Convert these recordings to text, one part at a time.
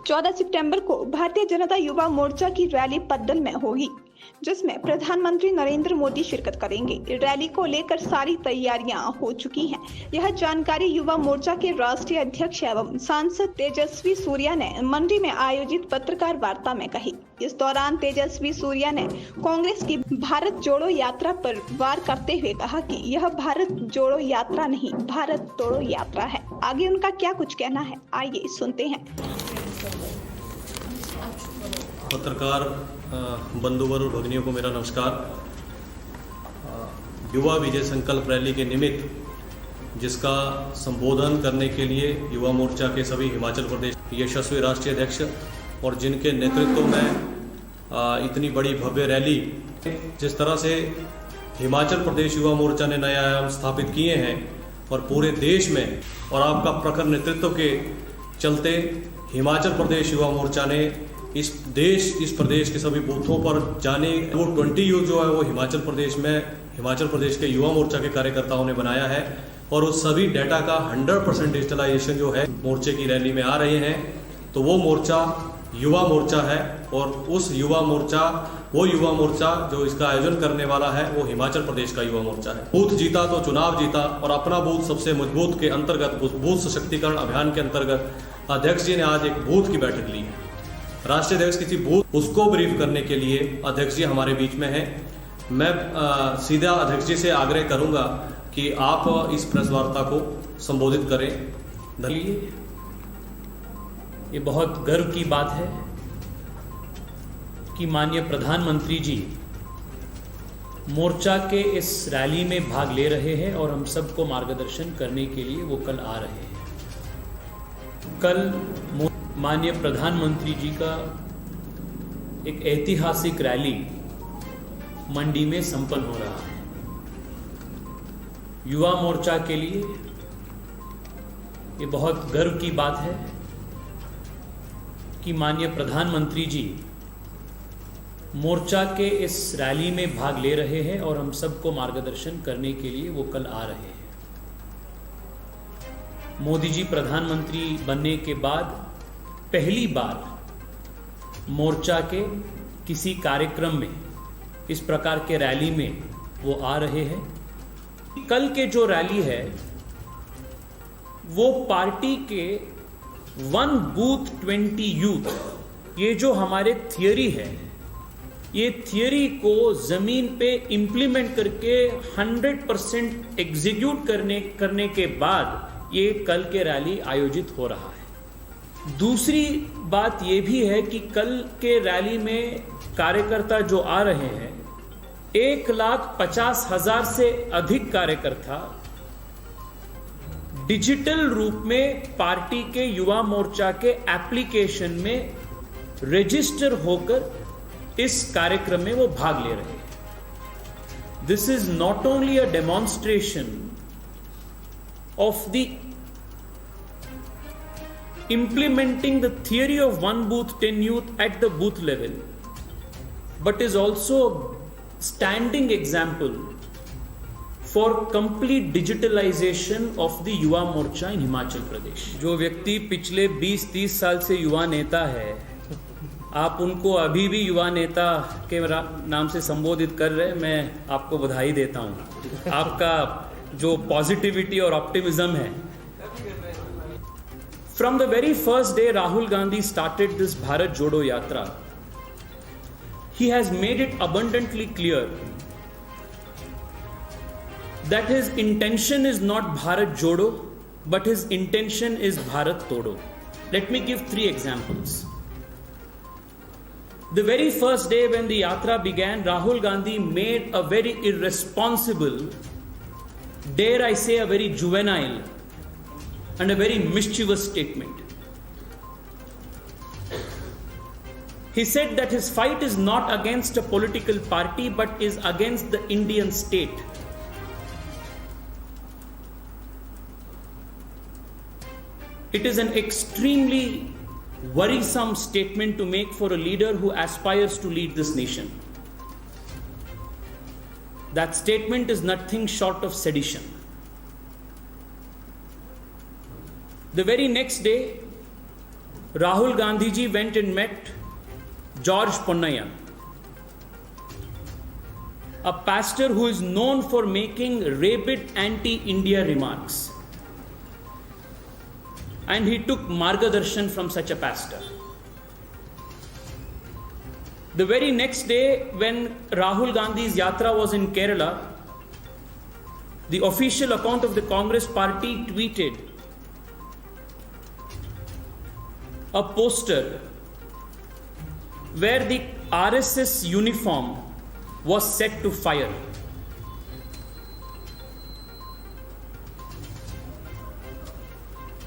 चौदह सितंबर को भारतीय जनता युवा मोर्चा की रैली पद्दल में होगी, जिसमें प्रधानमंत्री नरेंद्र मोदी शिरकत करेंगे। रैली को लेकर सारी तैयारियां हो चुकी हैं। यह जानकारी युवा मोर्चा के राष्ट्रीय अध्यक्ष एवं सांसद तेजस्वी सूर्या ने मंडी में आयोजित पत्रकार वार्ता में कही। इस दौरान तेजस्वी सूर्या ने कांग्रेस की भारत जोड़ो यात्रा पर वार करते हुए कहा कि यह भारत जोड़ो यात्रा नहीं, भारत तोड़ो यात्रा है। आगे उनका क्या कुछ कहना है, आइए सुनते हैं। पत्रकार बंधुवर और भगिनियों को मेरा नमस्कार। युवा विजय संकल्प रैली के निमित्त जिसका संबोधन करने के लिए युवा मोर्चा के सभी हिमाचल प्रदेश यशस्वी राष्ट्रीय अध्यक्ष और जिनके नेतृत्व में इतनी बड़ी भव्य रैली, जिस तरह से हिमाचल प्रदेश युवा मोर्चा ने नए आयाम स्थापित किए हैं और पूरे देश में, और आपका प्रखर नेतृत्व के चलते हिमाचल प्रदेश युवा मोर्चा ने इस प्रदेश के सभी बूथों पर जाने वो 20 यूथ जो है वो हिमाचल प्रदेश के युवा मोर्चा के कार्यकर्ताओं ने बनाया है। और उस सभी डाटा का 100% डिजिटलाइजेशन जो है मोर्चे की रैली में आ रहे हैं। तो वो मोर्चा युवा मोर्चा है और उस युवा मोर्चा जो इसका आयोजन करने वाला है वो हिमाचल प्रदेश का युवा मोर्चा है। बूथ जीता तो चुनाव जीता, और अपना बूथ सबसे मजबूत के अंतर्गत उस बूथ सशक्तिकरण अभियान के अंतर्गत अध्यक्ष जी ने आज एक बूथ की बैठक ली है। राष्ट्रीय अध्यक्ष किसी बूथ उसको ब्रीफ करने के लिए अध्यक्ष जी हमारे बीच में हैं। मैं सीधा अध्यक्ष जी से आग्रह करूंगा कि आप इस प्रेस वार्ता को संबोधित करें। धन्यवाद। ये बहुत गर्व की बात है कि माननीय प्रधानमंत्री जी मोर्चा के इस रैली में भाग ले रहे हैं और हम सबको मार्गदर्शन करने के लिए वो कल आ रहे हैं। कल माननीय प्रधानमंत्री जी का एक ऐतिहासिक रैली मंडी में संपन्न हो रहा है। युवा मोर्चा के लिए ये बहुत गर्व की बात है कि माननीय प्रधानमंत्री जी मोर्चा के इस रैली में भाग ले रहे हैं और हम सबको मार्गदर्शन करने के लिए वो कल आ रहे हैं। मोदी जी प्रधानमंत्री बनने के बाद पहली बार मोर्चा के किसी कार्यक्रम में इस प्रकार के रैली में वो आ रहे हैं। कल के जो रैली है वो पार्टी के 1 बूथ 20 यूथ, ये जो हमारे थियरी है, ये थियरी को जमीन पे इंप्लीमेंट करके 100% एग्जीक्यूट करने के बाद ये कल के रैली आयोजित हो रहा है। दूसरी बात ये भी है कि कल के रैली में कार्यकर्ता जो आ रहे हैं, 1,50,000 से अधिक कार्यकर्ता डिजिटल रूप में पार्टी के युवा मोर्चा के एप्लीकेशन में रजिस्टर होकर इस कार्यक्रम में वो भाग ले रहे हैं। This is not only a demonstration of the implementing the theory of 1 booth 10 youth at the booth level, but is also a standing example for complete digitalization of the Yuva Morcha in Himachal Pradesh. जो व्यक्ति पिछले 20-30 साल से युवा नेता है, आप उनको अभी भी युवा नेता के नाम से संबोधित कर रहे हैं, मैं आपको बधाई देता हूं। आपका जो पॉजिटिविटी और ऑप्टिमिज्म है। From the very first day Rahul Gandhi started this Bharat जोड़ो यात्रा, he has made it abundantly clear that his intention is not Bharat Jodo, but his intention is Bharat Todo. Let me give 3 examples. The very first day when the yatra began, Rahul Gandhi made a very irresponsible, dare I say a very juvenile and a very mischievous statement. He said that his fight is not against a political party but is against the Indian state. It is an extremely worrisome statement to make for a leader who aspires to lead this nation. That statement is nothing short of sedition. The very next day, Rahul Gandhi ji went and met George Ponnaya, a pastor who is known for making rabid anti-India remarks. And he took margadarshan from such a pastor. The very next day, when Rahul Gandhi's yatra was in Kerala, the official account of the Congress party tweeted a poster where the RSS uniform was set to fire.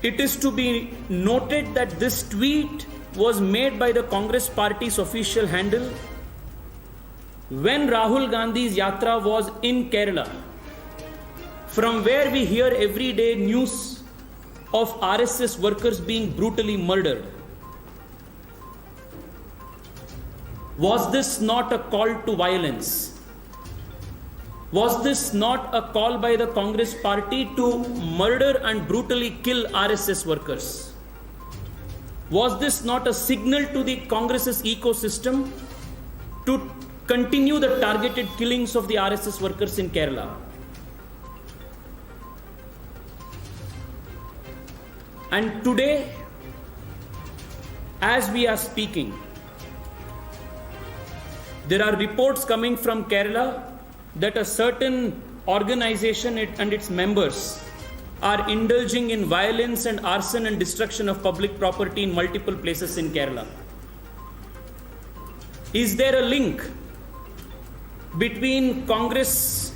It is to be noted that this tweet was made by the Congress party's official handle when Rahul Gandhi's yatra was in Kerala, from where we hear every day news of RSS workers being brutally murdered. Was this not a call to violence? Was this not a call by the Congress party to murder and brutally kill RSS workers? Was this not a signal to the Congress's ecosystem to continue the targeted killings of the RSS workers in Kerala? And today, as we are speaking, there are reports coming from Kerala that a certain organization and its members are indulging in violence and arson and destruction of public property in multiple places in Kerala. Is there a link between Congress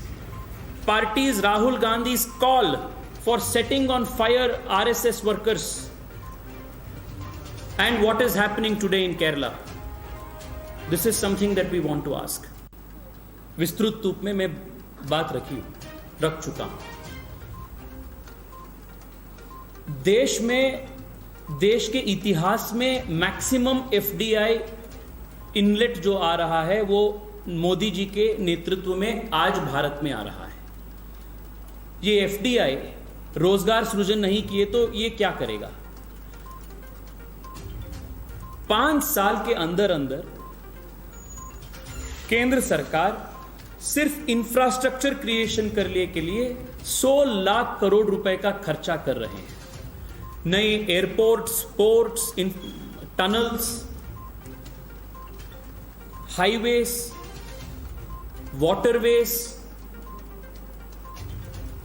party's Rahul Gandhi's call for setting on fire RSS workers and what is happening today in Kerala? This is something that we want to ask. विस्तृत रूप में मैं बात रख चुका हूं. देश के इतिहास में मैक्सिमम एफडीआई इनलेट जो आ रहा है वो मोदी जी के नेतृत्व में आज भारत में आ रहा है. ये एफडीआई रोजगार सृजन नहीं किए तो ये क्या करेगा? 5 साल के अंदर केंद्र सरकार सिर्फ इंफ्रास्ट्रक्चर क्रिएशन करने के लिए 100 लाख करोड़ रुपए का खर्चा कर रहे हैं. नए airports, ports, tunnels, highways, waterways,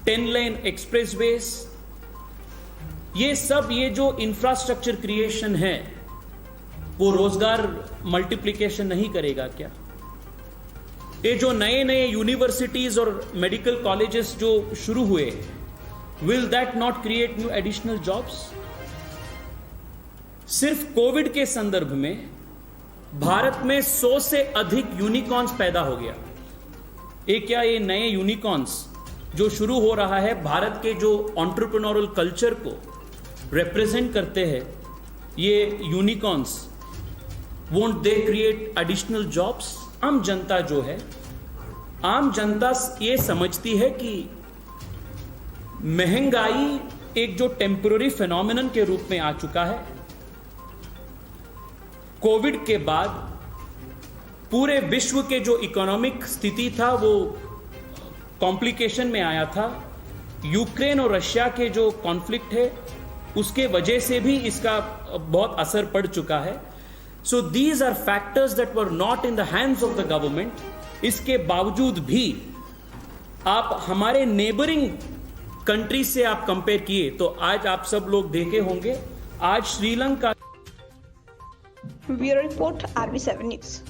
10 लेन एक्सप्रेसवेज, ये जो इंफ्रास्ट्रक्चर क्रिएशन है वो रोजगार मल्टीप्लिकेशन नहीं करेगा क्या? ये जो नए यूनिवर्सिटीज और मेडिकल कॉलेजेस जो शुरू हुए, will that not create new additional jobs? सिर्फ कोविड के संदर्भ में भारत में 100 से अधिक यूनिकॉर्न्स पैदा हो गया. ये नए यूनिकॉर्न्स जो शुरू हो रहा है भारत के जो एंटरप्रेन्योरल कल्चर को रिप्रेजेंट करते हैं, ये unicorns, won't they create additional jobs? आम जनता जो है, आम जनता ये समझती है कि महंगाई एक जो टेम्पररी फिनोमिनन के रूप में आ चुका है. कोविड के बाद पूरे विश्व के जो इकोनॉमिक स्थिति था वो कॉम्प्लिकेशन में आया था. यूक्रेन और रशिया के जो कॉन्फ्लिक्ट है उसके वजह से भी इसका बहुत असर पड़ चुका है. So these are factors that were not in the hands of the government. इसके बावजूद भी आप हमारे नेबरिंग कंट्री से आप कंपेयर किए तो आज आप सब लोग देखे होंगे आज Sri Lanka. Bureau report RV7 news.